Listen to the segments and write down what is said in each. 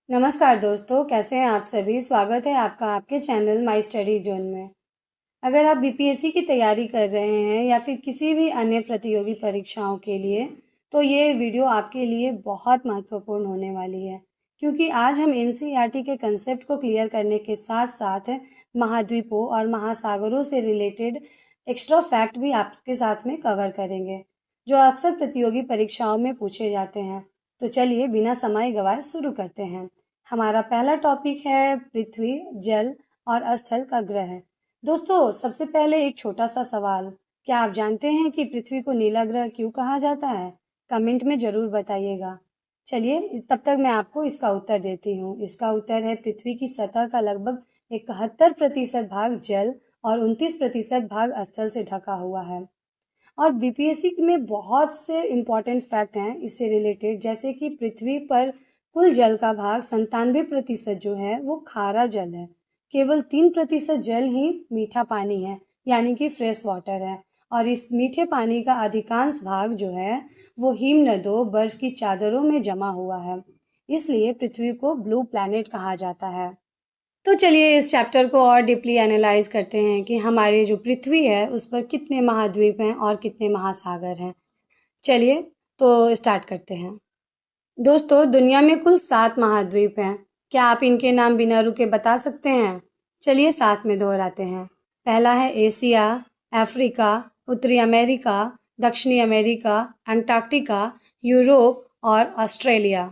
नमस्कार दोस्तों, कैसे हैं आप सभी। स्वागत है आपका आपके चैनल माई स्टडी जोन में। अगर आप बीपीएससी की तैयारी कर रहे हैं या फिर किसी भी अन्य प्रतियोगी परीक्षाओं के लिए, तो ये वीडियो आपके लिए बहुत महत्वपूर्ण होने वाली है, क्योंकि आज हम एनसीईआरटी के कंसेप्ट को क्लियर करने के साथ साथ महाद्वीपों और महासागरों से रिलेटेड एक्स्ट्रा फैक्ट भी आपके साथ में कवर करेंगे, जो अक्सर प्रतियोगी परीक्षाओं में पूछे जाते हैं। तो चलिए बिना समय गवाए शुरू करते हैं। हमारा पहला टॉपिक है पृथ्वी, जल और स्थल का ग्रह। दोस्तों, सबसे पहले एक छोटा सा सवाल। क्या आप जानते हैं कि पृथ्वी को नीला ग्रह क्यों कहा जाता है? कमेंट में ज़रूर बताइएगा। चलिए तब तक मैं आपको इसका उत्तर देती हूँ। इसका उत्तर है पृथ्वी की सतह का लगभग 71% भाग जल और 29% भाग स्थल से ढका हुआ है। और बीपीएससी में बहुत से इम्पॉर्टेंट फैक्ट हैं इससे रिलेटेड, जैसे कि पृथ्वी पर कुल जल का भाग 97% जो है वो खारा जल है। केवल 3% जल ही मीठा पानी है, यानी कि फ्रेश वाटर है। और इस मीठे पानी का अधिकांश भाग जो है वो हिम नदों, बर्फ की चादरों में जमा हुआ है। इसलिए पृथ्वी को ब्लू प्लैनेट कहा जाता है। तो चलिए इस चैप्टर को और डीपली एनालाइज करते हैं कि हमारी जो पृथ्वी है उस पर कितने महाद्वीप हैं और कितने महासागर हैं। चलिए तो स्टार्ट करते हैं। दोस्तों, दुनिया में कुल 7 महाद्वीप हैं। क्या आप इनके नाम बिना रुके बता सकते हैं? चलिए साथ में दोहराते हैं। पहला है एशिया, अफ्रीका, उत्तरी अमेरिका, दक्षिणी अमेरिका, अंटार्कटिका, यूरोप और ऑस्ट्रेलिया।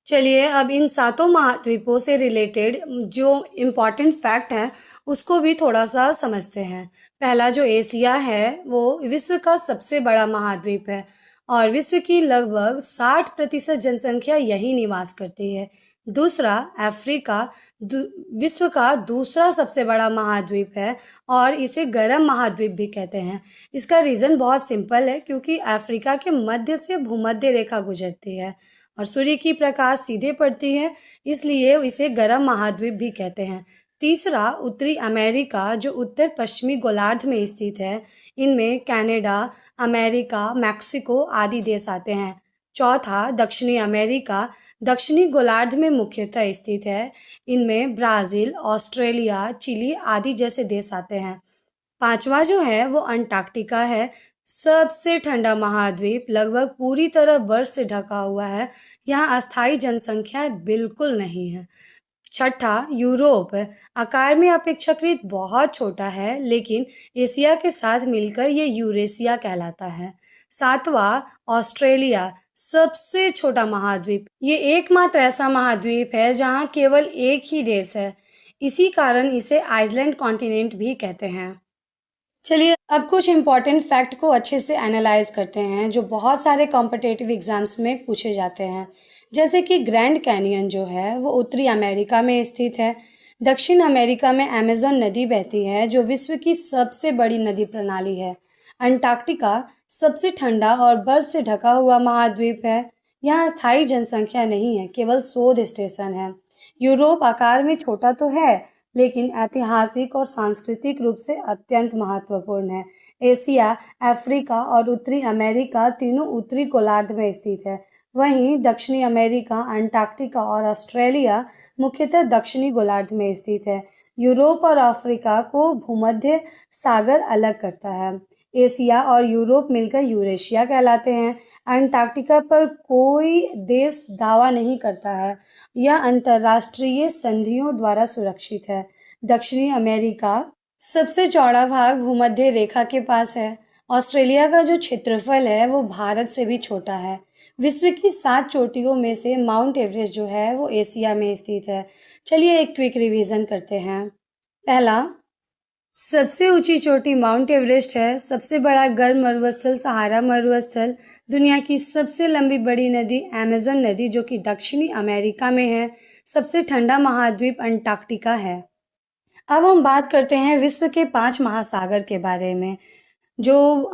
चलिए अब इन सातों महाद्वीपों से रिलेटेड जो इम्पॉर्टेंट फैक्ट हैं उसको भी थोड़ा सा समझते हैं। पहला जो एशिया है वो विश्व का सबसे बड़ा महाद्वीप है और विश्व की लगभग 60% जनसंख्या यही निवास करती है। दूसरा अफ्रीका विश्व का दूसरा सबसे बड़ा महाद्वीप है और इसे गर्म महाद्वीप भी कहते हैं। इसका रीज़न बहुत सिंपल है, क्योंकि अफ्रीका के मध्य से भूमध्य रेखा गुजरती है और सूर्य की प्रकाश सीधे पड़ती है, इसलिए इसे गर्म महाद्वीप भी कहते हैं। तीसरा उत्तरी अमेरिका, जो उत्तर पश्चिमी गोलार्ध में स्थित है। इनमें कनाडा, अमेरिका, मैक्सिको आदि देश आते हैं। चौथा दक्षिणी अमेरिका, दक्षिणी गोलार्ध में मुख्यतः स्थित है। इनमें ब्राज़ील, ऑस्ट्रेलिया, चिली आदि जैसे देश आते हैं। पांचवा जो है वो अंटार्कटिका है, सबसे ठंडा महाद्वीप, लगभग पूरी तरह बर्फ से ढका हुआ है। यहाँ अस्थायी जनसंख्या बिल्कुल नहीं है। छठा यूरोप, आकार में अपेक्षाकृत बहुत छोटा है, लेकिन एशिया के साथ मिलकर ये यूरेशिया कहलाता है। सातवां ऑस्ट्रेलिया, सबसे छोटा महाद्वीप। ये एकमात्र ऐसा महाद्वीप है जहाँ केवल एक ही देश है, इसी कारण इसे आइसलैंड कॉन्टिनेंट भी कहते हैं। चलिए अब कुछ इम्पॉर्टेंट फैक्ट को अच्छे से एनालाइज करते हैं, जो बहुत सारे कॉम्पिटेटिव एग्जाम्स में पूछे जाते हैं। जैसे कि ग्रैंड कैनियन जो है वो उत्तरी अमेरिका में स्थित है। दक्षिण अमेरिका में अमेज़न नदी बहती है, जो विश्व की सबसे बड़ी नदी प्रणाली है। अंटार्कटिका सबसे ठंडा और बर्फ से ढका हुआ महाद्वीप है। यहाँ स्थायी जनसंख्या नहीं है, केवल शोध स्टेशन है। यूरोप आकार में छोटा तो है, लेकिन ऐतिहासिक और सांस्कृतिक रूप से अत्यंत महत्वपूर्ण है। एशिया, अफ्रीका और उत्तरी अमेरिका तीनों उत्तरी गोलार्ध में स्थित है। वहीं दक्षिणी अमेरिका, अंटार्कटिका और ऑस्ट्रेलिया मुख्यतः दक्षिणी गोलार्ध में स्थित है। यूरोप और अफ्रीका को भूमध्य सागर अलग करता है। एशिया और यूरोप मिलकर यूरेशिया कहलाते हैं। अंटार्कटिका पर कोई देश दावा नहीं करता है, यह अंतर्राष्ट्रीय संधियों द्वारा सुरक्षित है। दक्षिणी अमेरिका सबसे चौड़ा भाग भूमध्य रेखा के पास है। ऑस्ट्रेलिया का जो क्षेत्रफल है वो भारत से भी छोटा है। विश्व की 7 चोटियों में से माउंट एवरेस्ट जो है वो एशिया में स्थित है। चलिए एक क्विक रिवीजन करते हैं। पहला, सबसे ऊंची चोटी माउंट एवरेस्ट है। सबसे बड़ा गर्म मरुस्थल सहारा मरुस्थल। दुनिया की सबसे लंबी बड़ी नदी अमेज़न नदी, जो कि दक्षिणी अमेरिका में है। सबसे ठंडा महाद्वीप अंटार्कटिका है। अब हम बात करते हैं विश्व के 5 महासागर के बारे में, जो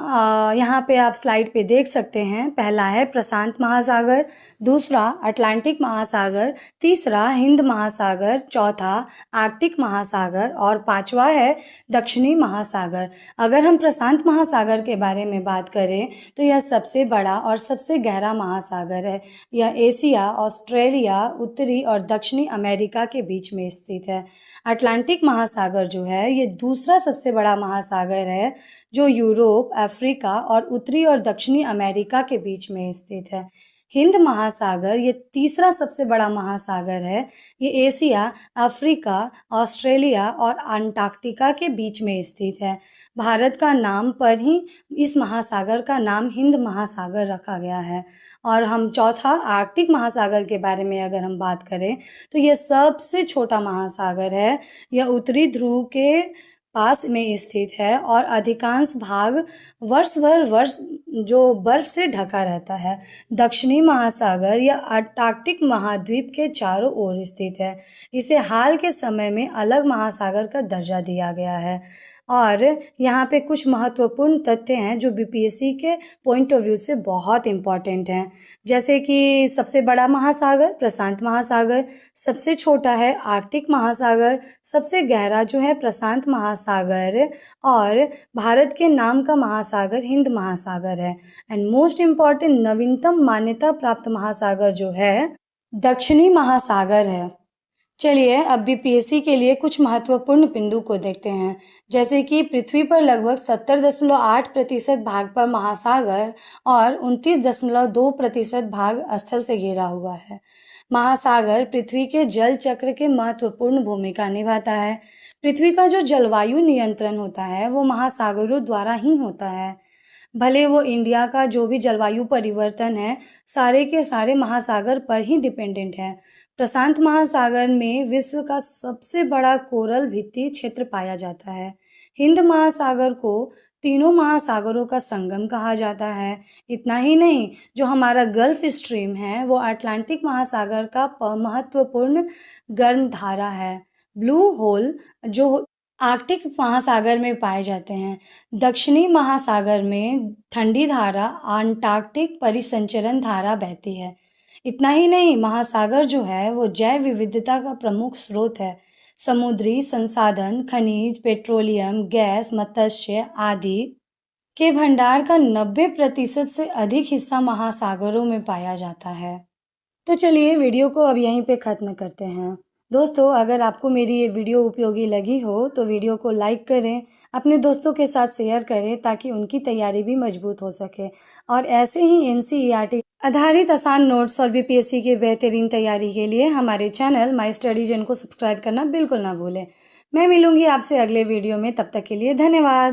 यहाँ पे आप स्लाइड पे देख सकते हैं। पहला है प्रशांत महासागर, दूसरा अटलांटिक महासागर, तीसरा हिंद महासागर, चौथा आर्कटिक महासागर और पांचवा है दक्षिणी महासागर। अगर हम प्रशांत महासागर के बारे में बात करें तो यह सबसे बड़ा और सबसे गहरा महासागर है। यह एशिया, ऑस्ट्रेलिया, उत्तरी और दक्षिणी अमेरिका के बीच में स्थित है। अटलांटिक महासागर जो है ये दूसरा सबसे बड़ा महासागर है जो यूरोप, अफ्रीका और उत्तरी और दक्षिणी अमेरिका के बीच में स्थित है। हिंद महासागर ये तीसरा सबसे बड़ा महासागर है। ये एशिया, अफ्रीका, ऑस्ट्रेलिया और अंटार्कटिका के बीच में स्थित है। भारत का नाम पर ही इस महासागर का नाम हिंद महासागर रखा गया है। और हम चौथा आर्कटिक महासागर के बारे में अगर हम बात करें तो यह सबसे छोटा महासागर है। यह उत्तरी ध्रुव के पास में स्थित है और अधिकांश भाग वर्ष जो बर्फ से ढका रहता है। दक्षिणी महासागर या अंटार्कटिक महाद्वीप के चारों ओर स्थित है। इसे हाल के समय में अलग महासागर का दर्जा दिया गया है। और यहाँ पे कुछ महत्वपूर्ण तथ्य हैं जो बीपीएससी के पॉइंट ऑफ व्यू से बहुत इम्पॉर्टेंट हैं। जैसे कि सबसे बड़ा महासागर प्रशांत महासागर, सबसे छोटा है आर्कटिक महासागर, सबसे गहरा जो है प्रशांत महासागर और भारत के नाम का महासागर हिंद महासागर है। एंड मोस्ट इम्पॉर्टेंट नवीनतम मान्यता प्राप्त महासागर जो है दक्षिणी महासागर है। चलिए अब बीपीएससी के लिए कुछ महत्वपूर्ण बिंदु को देखते हैं। जैसे कि पृथ्वी पर लगभग 70.8% भाग पर महासागर और 29.2% भाग स्थल से घिरा हुआ है। महासागर पृथ्वी के जल चक्र के महत्वपूर्ण भूमिका निभाता है। पृथ्वी का जो जलवायु नियंत्रण होता है वो महासागरों द्वारा ही होता है। भले वो इंडिया का जो भी जलवायु परिवर्तन है सारे के सारे महासागर पर ही डिपेंडेंट है। प्रशांत महासागर में विश्व का सबसे बड़ा कोरल भित्ति क्षेत्र पाया जाता है। हिंद महासागर को तीनों महासागरों का संगम कहा जाता है। इतना ही नहीं, जो हमारा गल्फ स्ट्रीम है वो अटलांटिक महासागर का महत्वपूर्ण गर्म धारा है। ब्लू होल जो आर्कटिक महासागर में पाए जाते हैं। दक्षिणी महासागर में ठंडी धारा अंटार्कटिक परिसंचरण धारा बहती है। इतना ही नहीं, महासागर जो है वो जैव विविधता का प्रमुख स्रोत है। समुद्री संसाधन, खनिज, पेट्रोलियम, गैस, मत्स्य आदि के भंडार का 90% से अधिक हिस्सा महासागरों में पाया जाता है। तो चलिए वीडियो को अब यहीं पे ख़त्म करते हैं। दोस्तों, अगर आपको मेरी ये वीडियो उपयोगी लगी हो तो वीडियो को लाइक करें, अपने दोस्तों के साथ शेयर करें ताकि उनकी तैयारी भी मजबूत हो सके। और ऐसे ही एनसीईआरटी आधारित आसान नोट्स और बीपीएससी के बेहतरीन तैयारी के लिए हमारे चैनल माई स्टडी जोन को सब्सक्राइब करना बिल्कुल ना भूलें। मैं मिलूंगी आपसे अगले वीडियो में, तब तक के लिए धन्यवाद।